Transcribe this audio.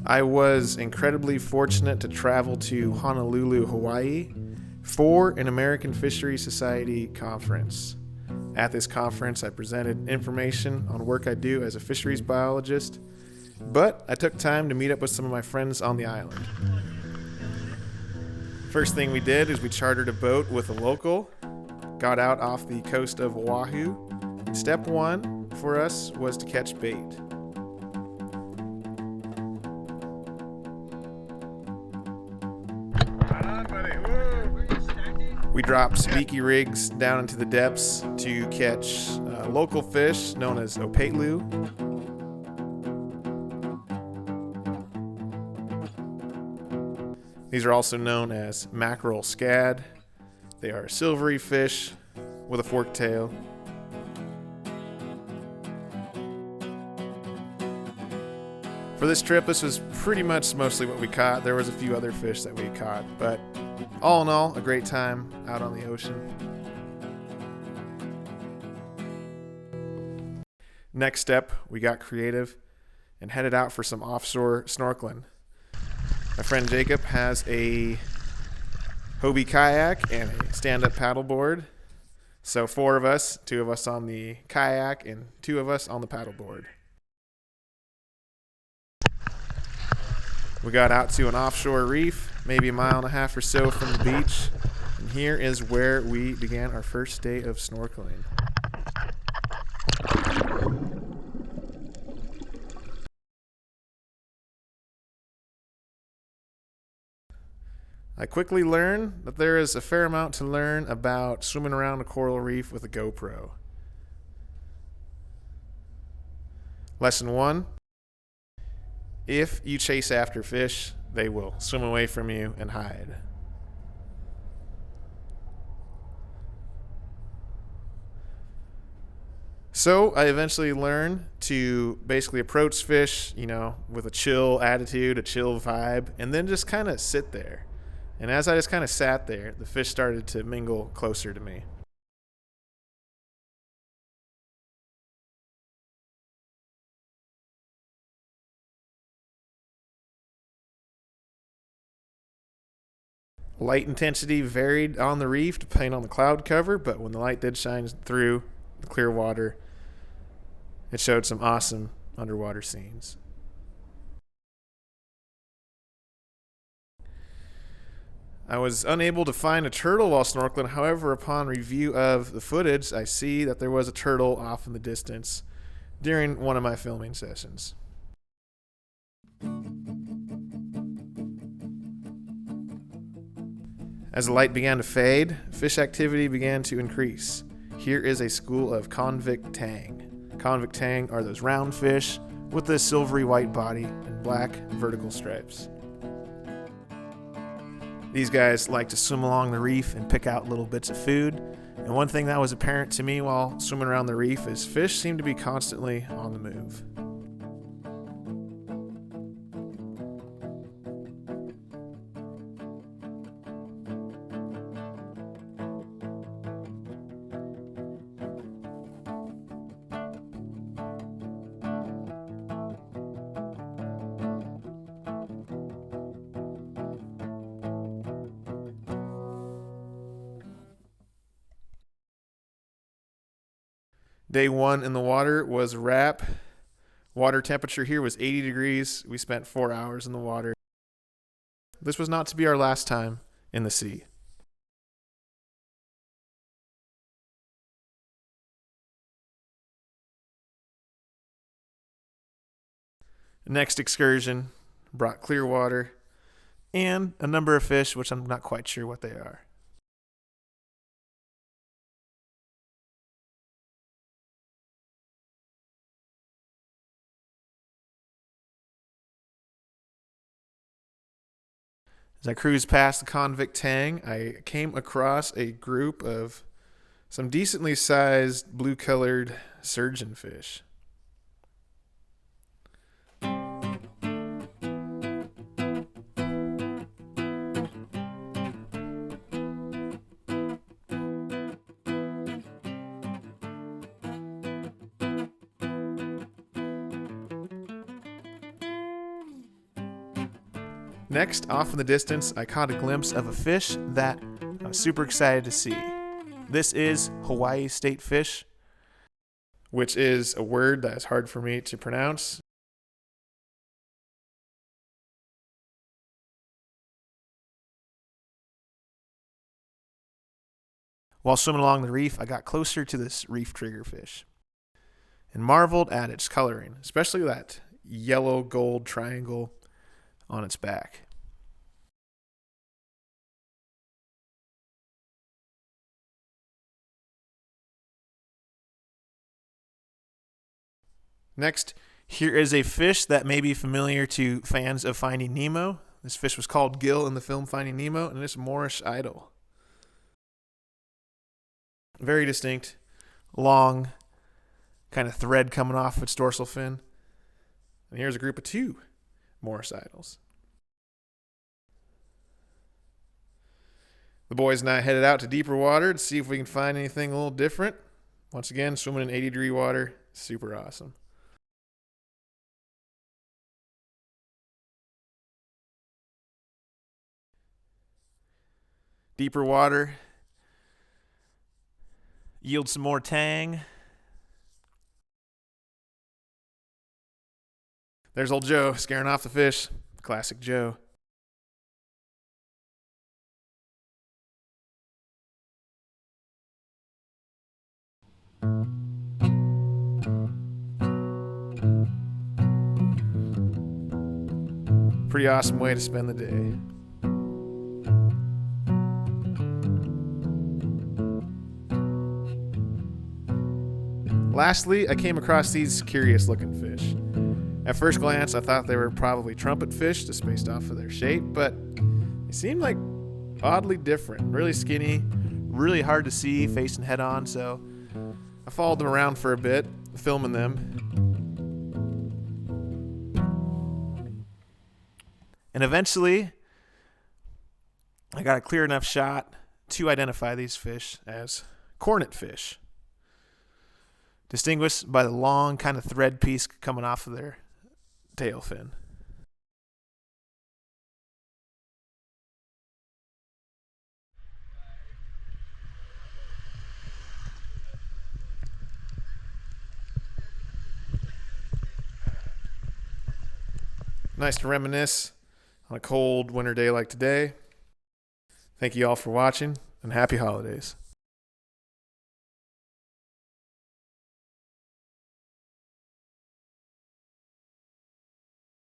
I was incredibly fortunate to travel to Honolulu, Hawaii for an American Fisheries Society conference. At this conference, I presented information on work I do as a fisheries biologist, but I took time to meet up with some of my friends on the island. First thing we did is we chartered a boat with a local, got out off the coast of Oahu, and step one for us was to catch bait. We dropped speaky rigs down into the depths to catch local fish known as opetlu. These are also known as mackerel scad. They are a silvery fish with a forked tail. For this trip, this was pretty much mostly what we caught. There was a few other fish that we caught, but all in all, a great time out on the ocean. Next step, we got creative and headed out for some offshore snorkeling. My friend Jacob has a Hobie kayak and a stand-up paddleboard. So 4 of us, 2 of us on the kayak and 2 of us on the paddleboard. We got out to an offshore reef, maybe a mile and a half or so from the beach, and here is where we began our first day of snorkeling. I quickly learned that there is a fair amount to learn about swimming around a coral reef with a GoPro. Lesson 1. If you chase after fish, they will swim away from you and hide. So I eventually learned to basically approach fish, with a chill attitude, a chill vibe, and then just kind of sit there. And as I just kind of sat there, the fish started to mingle closer to me. Light intensity varied on the reef depending on the cloud cover, but when the light did shine through the clear water, it showed some awesome underwater scenes. I was unable to find a turtle while snorkeling. However, upon review of the footage, I see that there was a turtle off in the distance during one of my filming sessions. As the light began to fade, fish activity began to increase. Here is a school of convict tang. Convict tang are those round fish with a silvery white body and black vertical stripes. These guys like to swim along the reef and pick out little bits of food. And one thing that was apparent to me while swimming around the reef is fish seem to be constantly on the move. Day 1 in the water was a wrap. Water temperature here was 80 degrees. We spent 4 hours in the water. This was not to be our last time in the sea. Next excursion brought clear water and a number of fish, which I'm not quite sure what they are. As I cruised past the convict tang, I came across a group of some decently sized blue-colored surgeonfish. Next, off in the distance, I caught a glimpse of a fish that I was super excited to see. This is Hawaii state fish, which is a word that is hard for me to pronounce. While swimming along the reef, I got closer to this reef triggerfish and marveled at its coloring, especially that yellow gold triangle on its back. Next, here is a fish that may be familiar to fans of Finding Nemo. This fish was called Gil in the film Finding Nemo, and it's Moorish idol. Very distinct, long kind of thread coming off its dorsal fin. And here's a group of 2 Morris idols. The boys and I headed out to deeper water to see if we can find anything a little different. Once again, swimming in 80-degree water, super awesome. Deeper water yields some more tang. There's old Joe scaring off the fish. Classic Joe. Pretty awesome way to spend the day. Lastly, I came across these curious looking fish. At first glance, I thought they were probably trumpet fish just based off of their shape, but they seemed like oddly different. Really skinny, really hard to see facing head on, so I followed them around for a bit, filming them. And eventually, I got a clear enough shot to identify these fish as cornet fish, distinguished by the long kind of thread piece coming off of their tail fin. Nice to reminisce on a cold winter day like today. Thank you all for watching, and happy holidays.